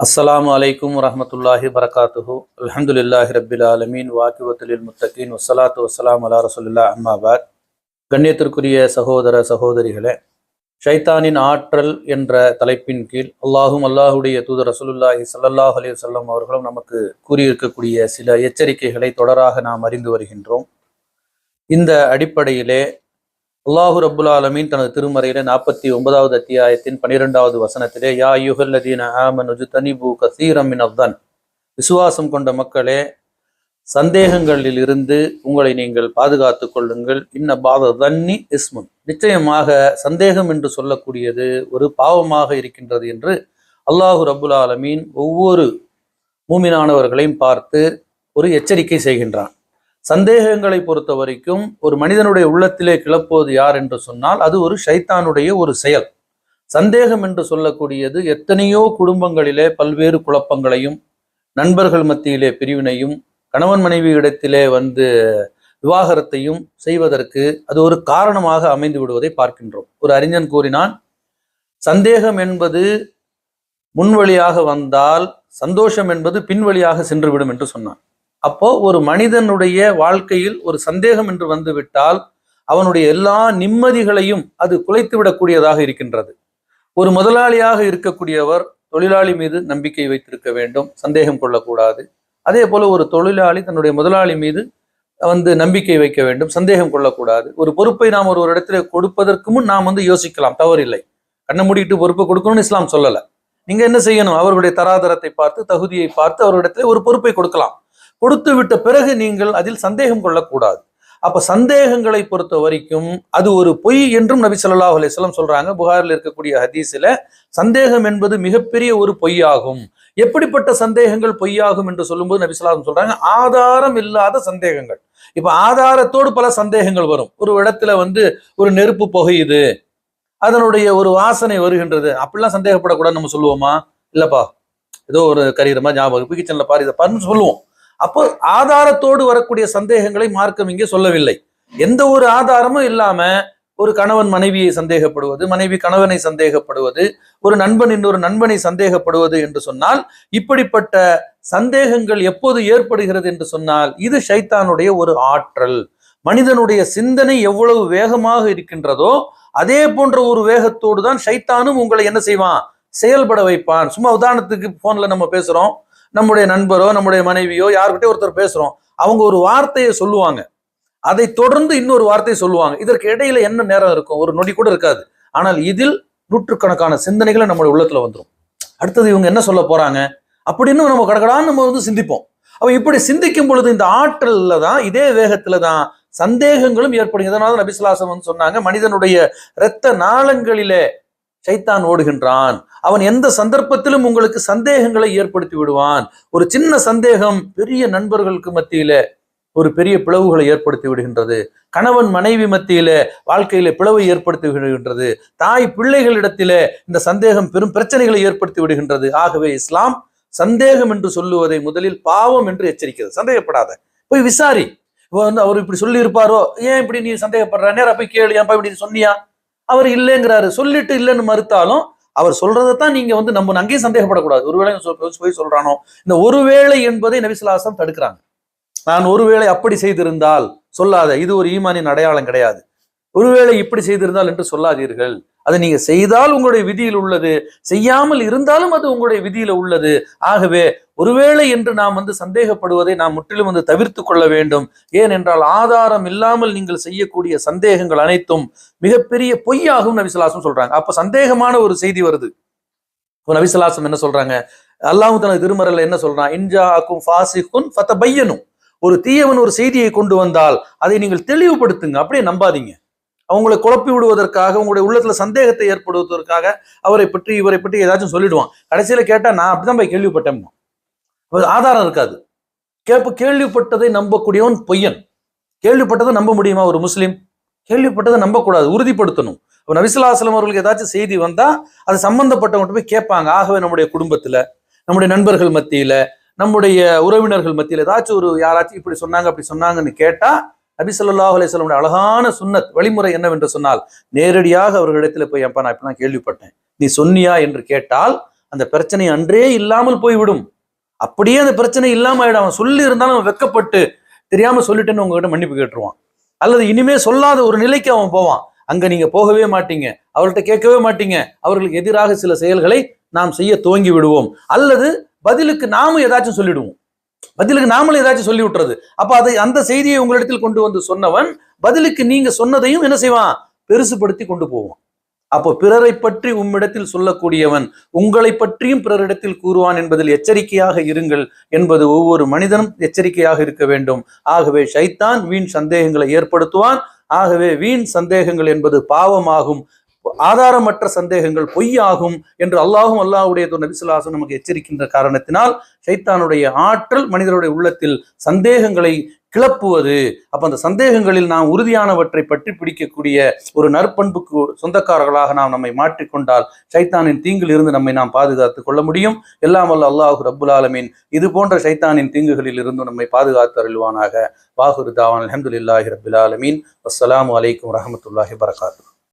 அஸ்ஸலாமு அலைக்கும் வரஹ்மத்துல்லாஹி வரகாத்துஹு. அல்ஹம்துலில்லாஹி ரப்பில் ஆலமீன் வாக்கிவத்துலில் முத்தகீன் வஸ்ஸலாத்து வஸ்ஸலாம் அலா ரசூலில்லாஹ் அம்மா பாத். கண்ணியத்திற்குரிய சகோதர சகோதரிகளே, ஷைத்தானின் ஆற்றல் என்ற தலைப்பின் கீழ் அல்லாஹுடைய தூதர் ரசூலுல்லாஹி ஸல்லல்லாஹு அலைஹி வஸல்லம் அவர்களும் நமக்கு கூறியிருக்கக்கூடிய சில எச்சரிக்கைகளை தொடராக நாம் அறிந்து வருகின்றோம். இந்த அடிப்படையிலே அல்லாஹு ரப்புல் ஆலமீன் தனது திருமறையில 49வது அத்தியாயத்தின் 12வது வசனத்திலே யா அய்யுஹல்லதீன ஆமனு ஜ்தனிபு கஸீரம் மினல்-ظن, விசுவாசம் கொண்ட மக்களே, சந்தேகங்களில் இருந்து உங்களை நீங்கள் பாதுகாத்து கொள்ளுங்கள். இன்ன பாத-ظன்னி இஸ்முன், நிச்சயமாக சந்தேகம் என்று சொல்லக்கூடியது ஒரு பாவமாக இருக்கின்றது என்று அல்லாஹு ரப்புல் ஆலமீன் ஒவ்வொரு மூமினானவர்களையும் பார்த்து ஒரு எச்சரிக்கை செய்கின்றான். சந்தேகங்களை பொறுத்த வரைக்கும் ஒரு மனிதனுடைய உள்ளத்திலே கிளப்போது யார் என்று சொன்னால் அது ஒரு ஷைத்தானுடைய ஒரு செயல். சந்தேகம் என்று சொல்லக்கூடியது எத்தனையோ குடும்பங்களிலே பல்வேறு குழப்பங்களையும், நண்பர்கள் மத்தியிலே பிரிவினையும், கணவன் மனைவி இடத்திலே விவாகரத்தையும் செய்வதற்கு அது ஒரு காரணமாக அமைந்து விடுவதை பார்க்கின்றோம். ஒரு அறிஞன் கூறினான், சந்தேகம் என்பது முன்வழியாக வந்தால் சந்தோஷம் என்பது பின்வழியாக சென்றுவிடும் என்று சொன்னான். அப்போ ஒரு மனிதனுடைய வாழ்க்கையில் ஒரு சந்தேகம் என்று வந்துவிட்டால் அவனுடைய எல்லா நிம்மதிகளையும் அது குலைத்து விடக்கூடியதாக இருக்கின்றது. ஒரு முதலாளியாக இருக்கக்கூடியவர் தொழிலாளி மீது நம்பிக்கை வைத்திருக்க வேண்டும், சந்தேகம் கொள்ளக்கூடாது. அதே போல ஒரு தொழிலாளி தன்னுடைய முதலாளி மீது நம்பிக்கை வைக்க வேண்டும், சந்தேகம் கொள்ளக்கூடாது. ஒரு பொறுப்பை நாம் ஒரு இடத்துல கொடுப்பதற்கு முன் நாம் யோசிக்கலாம், தவறில்லை. கண்ணை மூடிட்டு பொறுப்பை கொடுக்கணும்னு இஸ்லாம் சொல்லலை. நீங்க என்ன செய்யணும், அவர்களுடைய தராதரத்தை பார்த்து, தகுதியை பார்த்து அவர்களிடத்துல ஒரு பொறுப்பை கொடுக்கலாம். கொடுத்து விட்ட பிறகு நீங்கள் அதில் சந்தேகம் கொள்ளக்கூடாது. அப்ப சந்தேகங்களை பொறுத்த வரைக்கும் அது ஒரு பொய் என்றும் நபி ஸல்லல்லாஹு அலைஹி வஸல்லம் சொல்றாங்க. புகாரில் இருக்கக்கூடிய ஹதீஸில் சந்தேகம் என்பது மிகப்பெரிய ஒரு பொய்யாகும். எப்படிப்பட்ட சந்தேகங்கள் பொய்யாகும் என்று சொல்லும்போது நபி ஸல்லல்லாஹு அலைஹி வஸல்லம் சொல்றாங்க, ஆதாரம் இல்லாத சந்தேகங்கள். இப்ப ஆதாரத்தோடு பல சந்தேகங்கள் வரும். ஒரு இடத்துல ஒரு நெருப்பு புகையுது, அதனுடைய ஒரு வாசனை வருகின்றது, அப்படிலாம் சந்தேகப்படக்கூடாது நம்ம சொல்லுவோமா? இல்லப்பா, ஏதோ ஒரு கரீரமா ஞாபகம் கிச்சன்ல பாரு, இதை பாருன்னு சொல்லுவோம். அப்போ ஆதாரத்தோடு வரக்கூடிய சந்தேகங்களை மார்க்கம் இங்கே சொல்லவில்லை. எந்த ஒரு ஆதாரமும் இல்லாம ஒரு கணவன் மனைவியை சந்தேகப்படுவது, மனைவி கணவனை சந்தேகப்படுவது, ஒரு நண்பன் இன்னொரு நண்பனை சந்தேகப்படுவது என்று சொன்னால், இப்படிப்பட்ட சந்தேகங்கள் எப்போது ஏற்படுகிறது என்று சொன்னால் இது ஷைத்தானுடைய ஒரு ஆற்றல். மனிதனுடைய சிந்தனை எவ்வளவு வேகமாக இருக்கின்றதோ அதே போன்ற ஒரு வேகத்தோடு தான் ஷைத்தானும் உங்களை என்ன செய்வான், செயல்பட வைப்பான். சும்மா உதாரணத்துக்கு போன்ல நம்ம பேசுறோம், நம்முடைய நண்பரோ நம்முடைய மனைவியோ யாருக்கிட்டே ஒருத்தர் பேசுறோம், அவங்க ஒரு வார்த்தையை சொல்லுவாங்க, அதை தொடர்ந்து இன்னொரு வார்த்தையை சொல்லுவாங்க. இதற்கு இடையில என்ன நேரம் இருக்கும், ஒரு நொடி கூட இருக்காது. ஆனால் இதில் நூற்றுக்கணக்கான சிந்தனைகளை நம்மளுடைய உள்ளத்துல வந்துடும். அடுத்தது இவங்க என்ன சொல்ல போறாங்க அப்படின்னு நம்ம கடகடான்னு நம்ம சிந்திப்போம். அப்ப இப்படி சிந்திக்கும் பொழுது இந்த ஆற்றல்ல தான், இதே வேகத்துல தான் சந்தேகங்களும் ஏற்படும். இதனால நபி ஸல்லல்லாஹு அலைஹி வஸல்லம் சொன்னாங்க, மனிதனுடைய இரத்த நாளங்களிலே ஷைத்தான் ஓடுகின்றான். அவன் எந்த சந்தர்ப்பத்திலும் உங்களுக்கு சந்தேகங்களை ஏற்படுத்தி விடுவான். ஒரு சின்ன சந்தேகம் பெரிய நண்பர்களுக்கு மத்தியில ஒரு பெரிய பிளவுகளை ஏற்படுத்தி விடுகின்றது. கணவன் மனைவி மத்தியில வாழ்க்கையில பிளவை ஏற்படுத்தி விடுகின்றது. தாய் பிள்ளைகளிடத்திலே இந்த சந்தேகம் பெரும் பிரச்சனைகளை ஏற்படுத்தி விடுகின்றது. ஆகவே இஸ்லாம் சந்தேகம் என்று சொல்லுவதை முதலில் பாவம் என்று எச்சரிக்கிறது. சந்தேகப்படாத, போய் விசாரி. அவர் இப்படி சொல்லி இருப்பாரோ, ஏன் இப்படி நீ சந்தேகப்படுற, நேரா போய் கேளு, ஏன் இப்படி சொன்னியா? அவர் இல்லைங்கிறாரு, சொல்லிட்டு இல்லைன்னு மறுத்தாலும் அவர் சொல்றதைத்தான் நீங்க நம்ம அங்கேயும் சந்தேகப்படக்கூடாது. ஒருவேளை போய் சொல்றானோ, இந்த ஒருவேளை என்பதை நபி ஸல்லல்லாஹு அலைஹி வஸல்லம் தடுக்கிறாங்க. நான் ஒருவேளை அப்படி செய்திருந்தால் சொல்லாத, இது ஒரு ஈமானின் அடையாளம் கிடையாது. ஒருவேளை இப்படி செய்திருந்தால் என்று சொல்லாதீர்கள். அதை நீங்க செய்தால் உங்களுடைய விதியில் உள்ளது, செய்யாமல் இருந்தாலும் அது உங்களுடைய விதியில உள்ளது. ஆகவே ஒருவேளை என்று நாம் சந்தேகப்படுவதை நாம் முற்றிலும் தவிர்த்து கொள்ள வேண்டும். ஏனென்றால் ஆதாரம் இல்லாமல் நீங்கள் செய்யக்கூடிய சந்தேகங்கள் அனைத்தும் மிகப்பெரிய பொய்யாகும் நபி ஸல்லல்லாஹு அலைஹி வஸல்லம் சொல்றாங்க. அப்ப சந்தேகமான ஒரு செய்தி வருது. நபி ஸல்லல்லாஹு அலைஹி வஸல்லம் என்ன சொல்றாங்க, அல்லாஹ் தனது திருமறையில என்ன சொல்றான், இன்ஜாஅக்கும் ஃபாஸிகுன் ஃபதபையனு, ஒரு தீயவன் ஒரு செய்தியை கொண்டு வந்தால் அதை நீங்கள் தெளிவுபடுத்துங்க, அப்படியே நம்பாதீங்க. அவங்களை குழப்பி விடுவதற்காக, உங்களுடைய உள்ளத்துல சந்தேகத்தை ஏற்படுவதற்காக அவரை பற்றி இவரை பற்றி ஏதாச்சும் சொல்லிடுவான். கடைசியில கேட்டா நான் அப்படிதான் போய் கேள்விப்பட்டேன், ஆதாரம் இருக்காது. கேள்விப்பட்டதை நம்பக்கூடியவன் பொய்யன். கேள்விப்பட்டதை நம்ப முடியுமா ஒரு முஸ்லீம்? கேள்விப்பட்டதை நம்பக்கூடாது, உறுதிப்படுத்தணும். நபி ஸல்லல்லாஹு அலைஹி வஸல்லம் அவர்களுக்கு ஏதாச்சும் செய்தி வந்தா அது சம்பந்தப்பட்டவங்க போய் கேட்பாங்க. ஆகவே நம்முடைய குடும்பத்துல, நம்முடைய நண்பர்கள் மத்தியில, நம்முடைய உறவினர்கள் மத்தியில ஏதாச்சும் யாராச்சும் இப்படி சொன்னாங்க அப்படி சொன்னாங்கன்னு கேட்டா, நபி ஸல்லல்லாஹு அலைஹி வஸல்லம் அழகான சுன்னத் வழிமுறை என்னவென்று சொன்னால், நேரடியாக அவர்களிடத்துல போய், அப்பா நான் இப்படிலாம் கேள்விப்பட்டேன், நீ சொன்னியா என்று கேட்டால் அந்த பிரச்சனை அன்றே இல்லாமல் போய்விடும். அப்படியே அந்த பிரச்சனை இல்லாம ஆயிடும். அவன் சொல்லி இருந்தாலும் அவன் வெக்கப்பட்டு தெரியாம சொல்லிட்டேன்னு உங்ககிட்ட மன்னிப்பு கேட்டுருவான். அல்லது இனிமே சொல்லாத ஒரு நிலைக்கு அவன் போவான். அங்க நீங்க போகவே மாட்டீங்க, அவர்கிட்ட கேட்கவே மாட்டீங்க. அவர்களுக்கு எதிராக சில செயல்களை நாம் செய்ய துவங்கி விடுவோம். அல்லது பதிலுக்கு நாம ஏதாச்சும் சொல்லிடுவோம். பதிலுக்கு நாமளும் ஏதாச்சும் சொல்லி விட்டுறது. அப்ப அதை அந்த செய்தியை உங்களிடத்தில் கொண்டு வந்து சொன்னவன் பதிலுக்கு நீங்க சொன்னதையும் என்ன செய்வான்? பெருசுபடுத்தி கொண்டு போவான். அப்போ பிறரை பற்றி உம்மிடத்தில் சொல்லக்கூடியவன் உங்களை பற்றியும் பிறரிடத்தில் கூறுவான் என்பதில் எச்சரிக்கையாக இருங்கள் என்பது ஒவ்வொரு மனிதனும் எச்சரிக்கையாக இருக்க வேண்டும். ஆகவே ஷைத்தான் வீண் சந்தேகங்களை ஏற்படுத்துவான். ஆகவே வீண் சந்தேகங்கள் என்பது பாவமாகும், ஆதாரமற்ற சந்தேகங்கள் பொய்யாகும் என்று அல்லாஹும் அல்லாஹ்வுடைய நபி ஸல்லல்லாஹு அலைஹி வஸல்லம் நமக்கு எச்சரிக்கின்ற காரணத்தினால் ஷைத்தானுடைய ஆற்றல் மனிதருடைய உள்ளத்தில் சந்தேகங்களை கிளப்புவது. அப்ப அந்த சந்தேகங்களில் நாம் உறுதியானவற்றை பற்றி பிடிக்கக்கூடிய ஒரு நற்பண்புக்கு சொந்தக்காரர்களாக நாம் நம்மை மாற்றிக்கொண்டால் ஷைத்தானின் தீங்கில் இருந்து நம்மை நாம் பாதுகாத்துக் கொள்ள முடியும். எல்லாம் வல்ல அல்லாஹ் ரப்புல் ஆலமீன் இது போன்ற ஷைத்தானின் தீங்குகளில் இருந்து நம்மை பாதுகாத்து அருள்வானாக. வாஹிரு தாவான் அல்ஹம்துலில்லாஹி ரப்பில் ஆலமீன். அஸ்ஸலாமு அலைக்கும் வரஹ்மத்துல்லாஹி வபரகாத்துஹு.